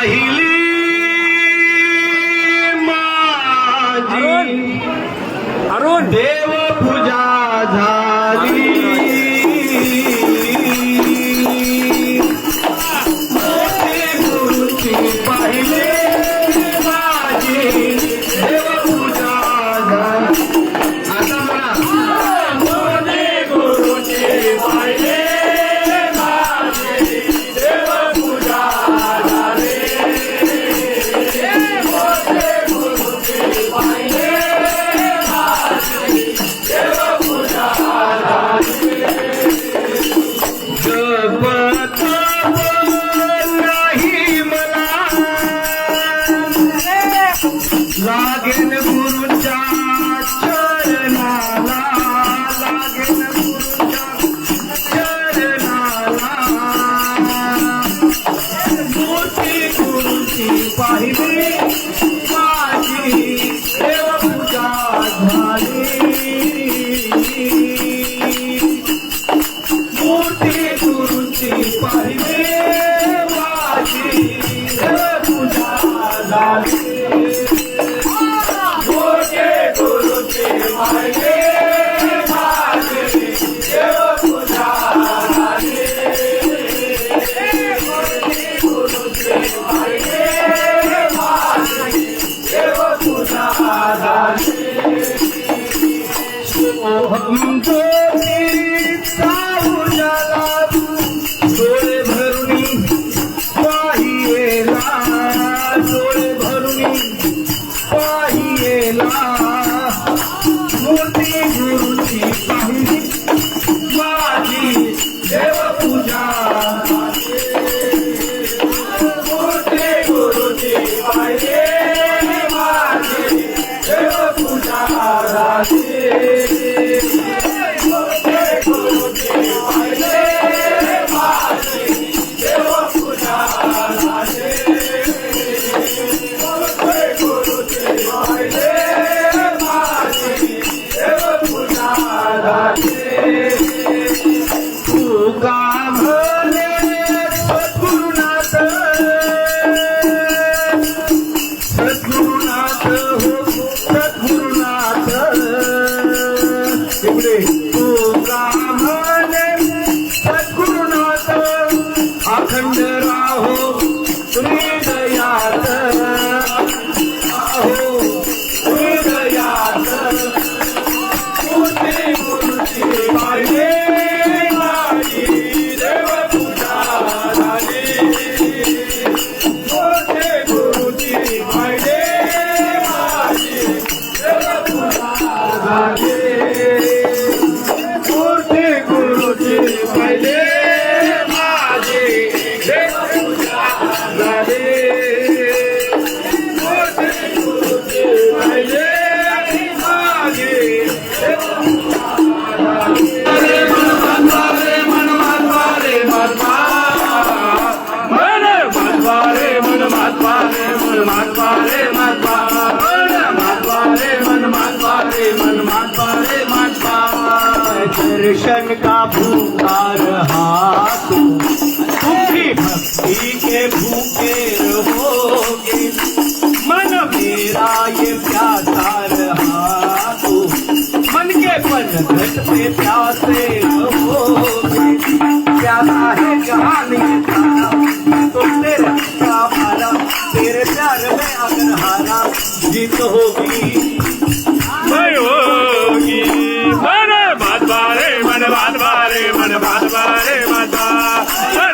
पाहिली माझी अरुण देव पूजा झाली मोठे गुरुची पाहिले माझी देव पूजा झाली आता म्हणा मोठे गुरुची पाहिले लागेल गुरुच्या चरणाला लागेल गुरुच्या चरणाला मोठी गुरुची पाहिली माझी देव पूजा झाली मोठी गुरुची पाहिली माझी देव पूजा झाली हम ज्योति उजाला डोळे भरुनी पाहिला डोळे भरुनी पाहिला मोठी गुरुची पाहिली माझी देव पूजा मोठे गुरुची पाहिली माझी देव पूजा अखंड राहो हृदयात आहो हृदयात मोठे गुरुची पाहिली माझी देव पूजा झाली मोठे गुरुची पाहिली माझी देव पूजा झाली मोठे गुरुची पाहिली दर्शन का भूखा रहा तुम्ही भक्ति के भूखे रहोगे मन मेरा ये प्यासा रहा तो मन के पनघट पे प्यासे रहोगे प्यासा है जहान ये सारा तो तेरे का मारा तेरे प्यार में अगर हारा जीत होगी होगी मन बारे मन बात बारे मन बात बारे मन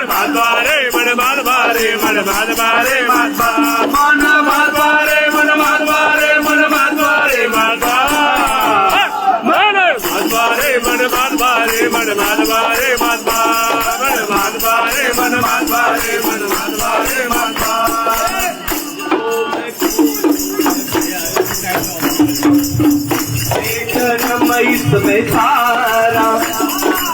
बात बारे मन बात बारे मन बात बारे मन बात बारे मन बात बारे मन बात बारे मन बात बारे मन बात बारे मन बात बारे मन बात बारे मन बात बारे मन बात बारे मन इसमें सारा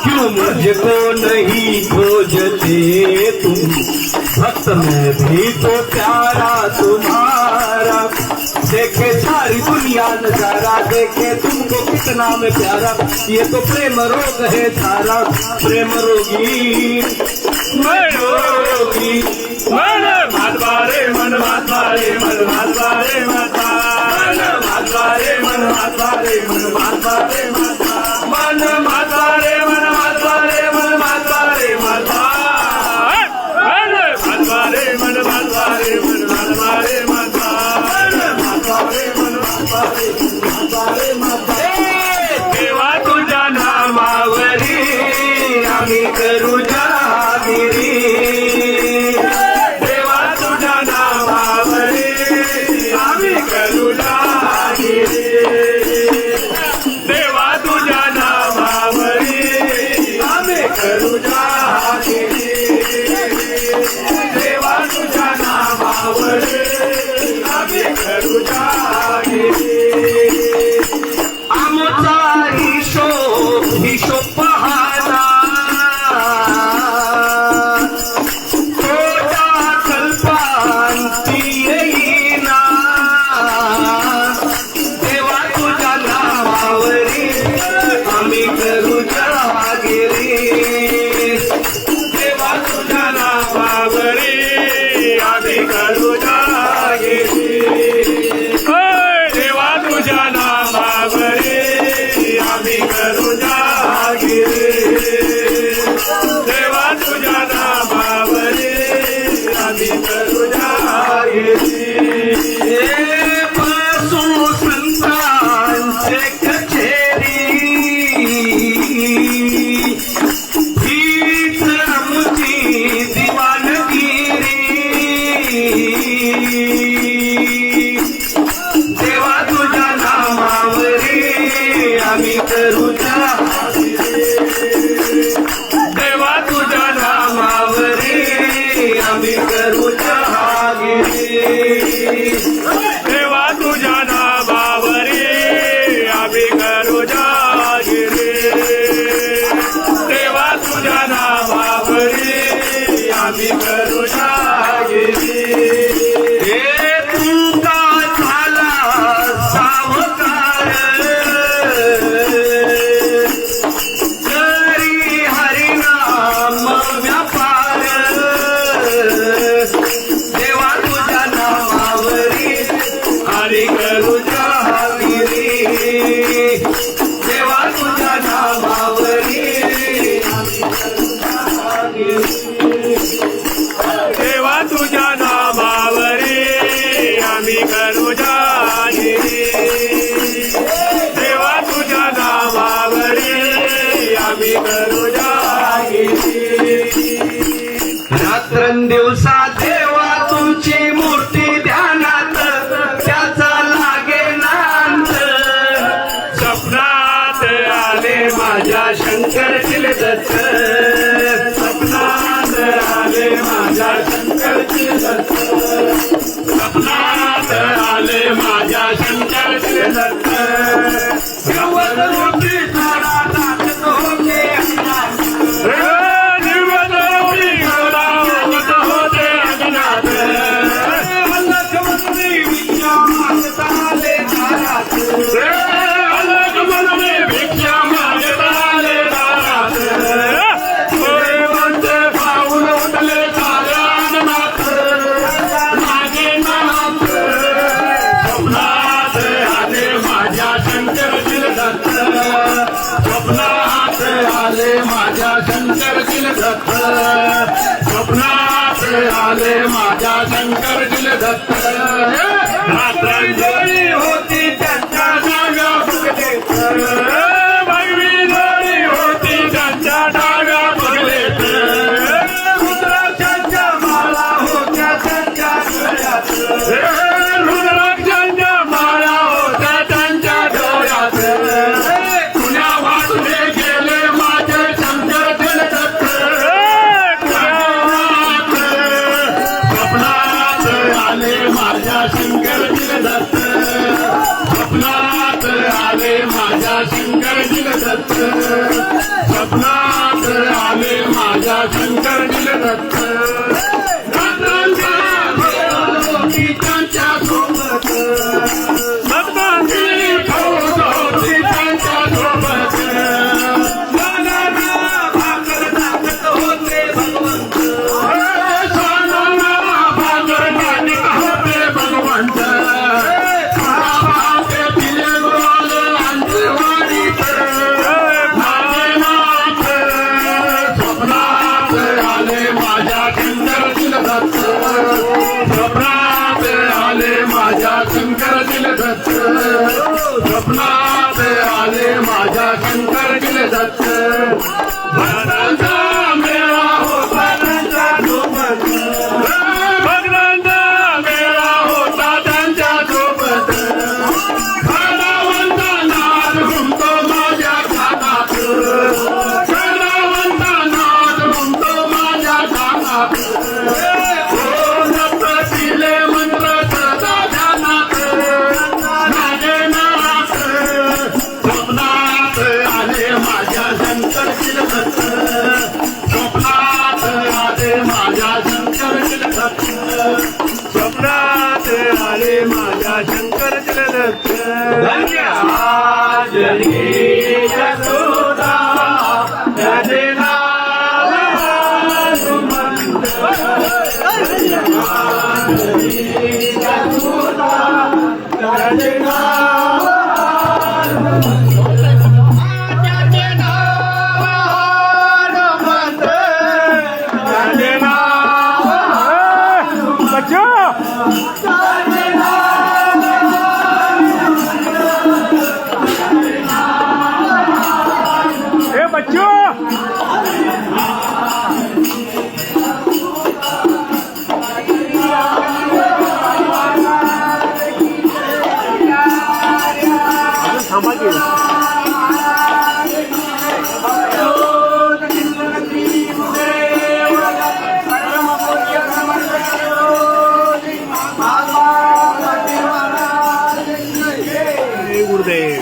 क्यों मुझको नहीं खोजते तुम भक्त में भी तो प्यारा तुम्हारा देखे सारी दुनिया नजारा देखे तुमको कितना में प्यारा ये तो प्रेम रोग है सारा प्रेम रोगी मैं रोगी मन बात बारे रे मन महात्मा रे महात्मा महात्मा रे मन महात्मा रे मन महात्मा रे महात्मा मन महात्मा रे मन महात्मा रे मन महात्मा रे महात्मा महात्मा रे मन महात्मा रे मन महात्मा रे महात्मा महात्मा रे मन महात्मा रे महात्मा रे महात्मा देवा तुझ्या नामावरी आम्ही करू जहागिरी देवा तुझ्या नामावरी आम्ही करू जहागिरी देवा तुझ्या नामावरी आम्ही करू जहागिरी देवा तुझ्या नामावरी आम्ही करू जहागिरी आमचा हिशोब पाहता तोटा कल्पांती येईना देवा तुझ्या नावावरी आम्ही करू जहागिरी देवा तुझ्या नामावरी आम्ही करू जहागिरी देवा तुझ्या नामावरी आम्ही करू जहागिरी देवा तुझ्या नामावरी आम्ही करू जहागिरी पासून संतांचे कचेरी हीच आमची दिवाणगिरी देवा तुझ्या नामावरी आम्ही करू जहागिरी देवा तुझ्या नामावरी आम्ही करू जहागिरी देवा तुझ्या नामावरी आम्ही करू जहागिरी देवा तुझ्या नामावरी आम्ही करू जहागिरी हे तुमका झाला सावकार तरी हरिनाम व्यापार देवा तुझ्या नावावरी आणि करू जहागिरी देवा तुझ्या नावावरी देवा तुझ्या नामावरी आम्ही करू जहागिरी देवा तुझ्या नामावरी आम्ही करू जहागिरी रात्रंदिवसा देवा तुमची मूर्ती ध्यानात त्याचा लागे नांत स्वप्नात आले माझ्या शंकर दत्त स्वप्नात आले माझ्या शंकर दत्त स्वप्नात आले माझ्या शंकर दत्त मूर्ती थारा टाकत होते अंगात. दिव्यदोरी गौरावत होते अज्ञात लक्ष्मणी विद्या मागता आले दारात. अलग मनने भिक्षा मागता आले दारात थोडे म्हणते पाऊल उठले साऱ्या अनाथ मागे नाथ स्वप्नात आले माझ्या शंकर दत्त स्वप्नात आले माझ्या शंकर दत्त स्वप्नात आले माझ्या शंकर दत्त रात्रांजली होती त्यांच्या जागा बघले भगवी जोडी होती त्यांच्या डागा बघले रुद्राक्षांच्या माळा होत्या त्यांच्या गळ्यात रुद्राक्षांच्या माळा होत्या त्यांच्या डोळ्यात कुण्या वाचले गेले माझे शंकर दत्त स्वप्नात आले माझ्या शंकर दत्त स्वप्नात आले माझ्या शंकर दत्त स्वप्नात आले माझ्या शंकर दत्त रात्रांच्या त्यांच्या सोबत सत्तांची फौज होती त्यांच्या सोबत भाकर टाकत होते भगवंत. भाकर स्वप्नात आले माझ्या शंकर दिल दत्त स्वप्नात आले माझ्या शंकर दिल दत्त भक्तांचा मेळा होता त्यांच्या सोबत भक्तांचा मेळा होता त्यांच्या सोबत खडावंता नाद घुमतो माझ्या कानात खडावंता नाद घुमतो माझ्या कानात दिले मंत्र सदा ध्यानात माझे नाथ स्वप्नात आले माझ्या शंकर दिल दत्त स्वप्नात आले माझ्या शंकर दिल दत्त स्वप्नात आले माझ्या शंकर दिल दत्त धन्यवाद यशोदा त्याचे नाव गुरुदेव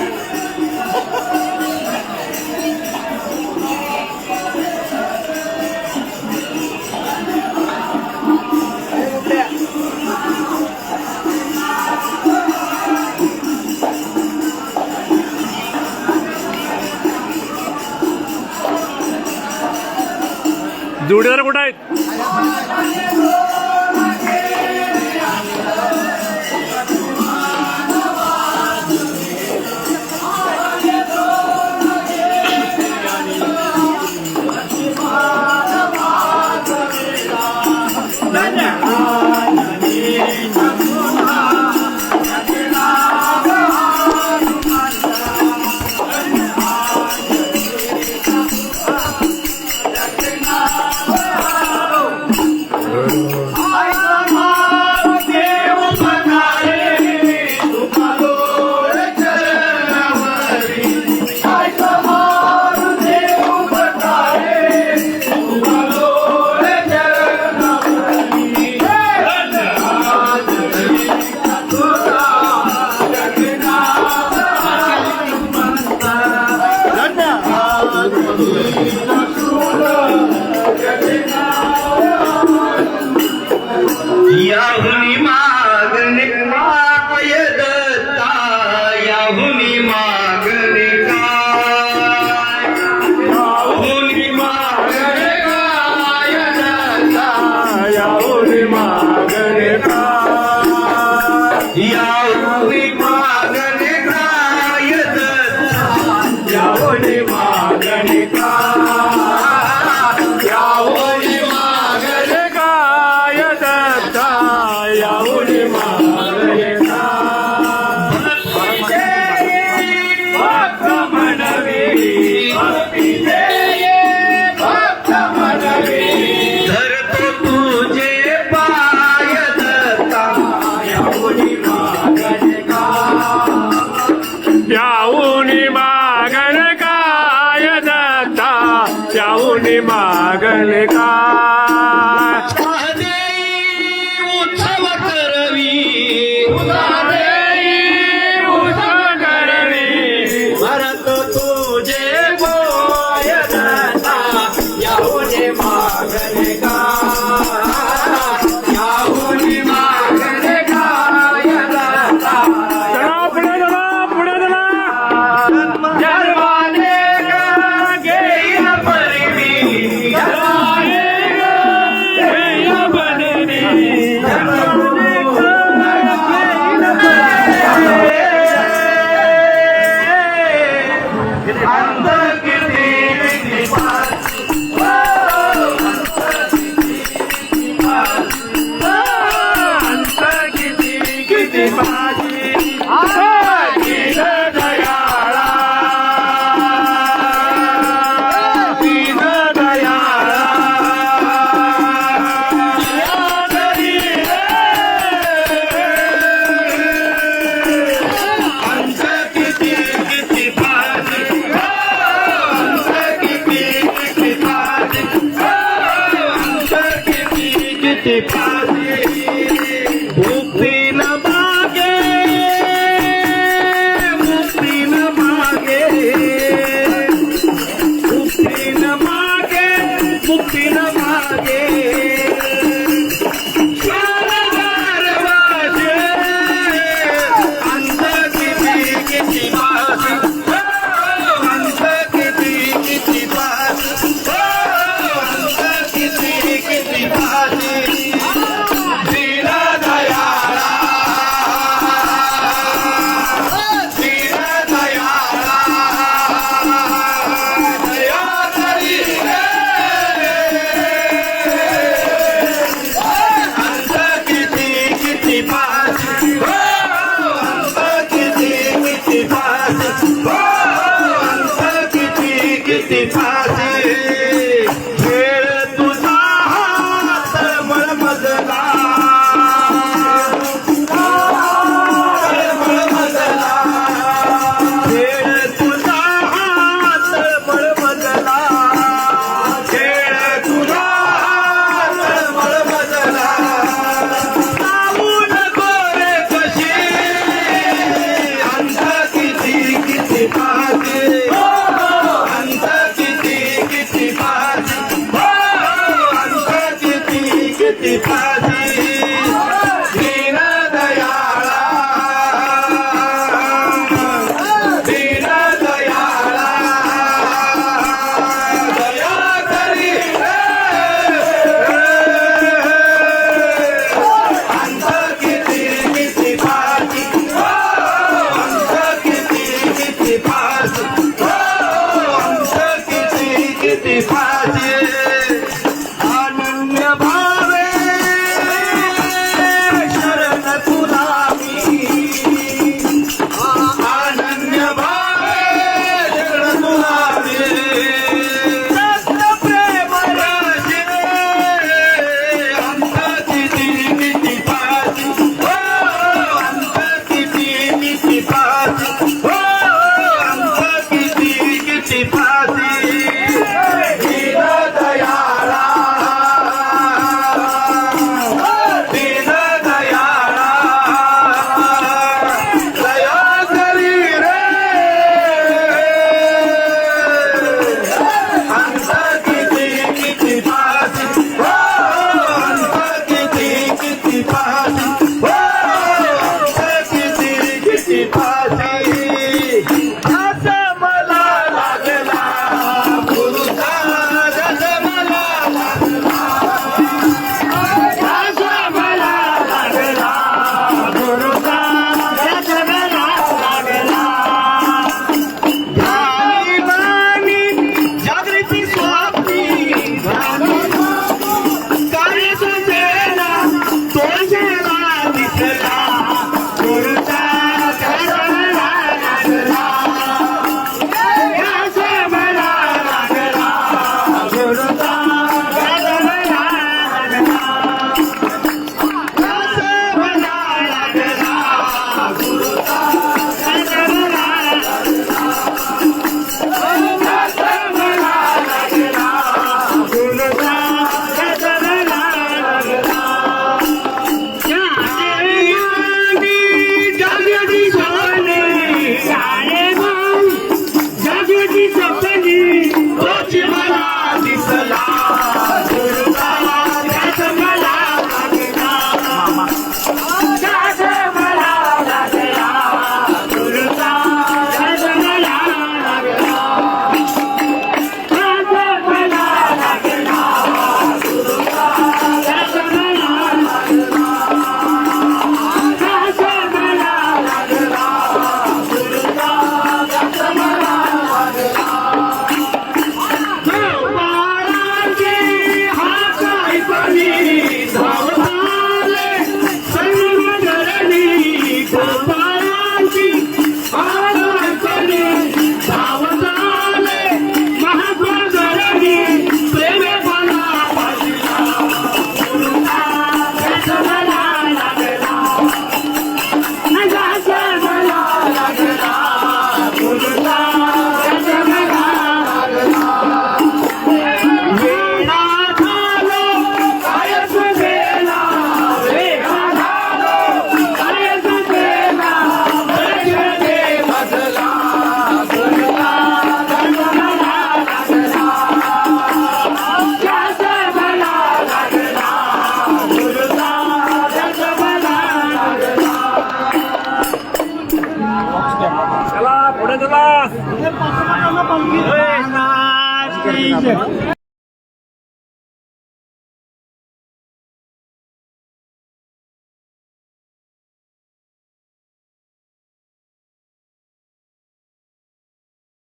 जोडीदार कुठं आहेत याहुनी मागणे काय दत्ता याहुनी मागणे काय याहुनी मागणे काय दत्ता याहुनी मागणे काय याहुनी मागणे काय दत्ता याहुनी मागणे काय याहुनी मागणे काय दत्ता याहुनी मागणे भक्त मनवी भक्त मनवी धरतो तुझे पाय दत्ता याहुनी मागणे याहुनी मागणे काय दत्ता याहुनी मागणे काय उत्सव करवी तुला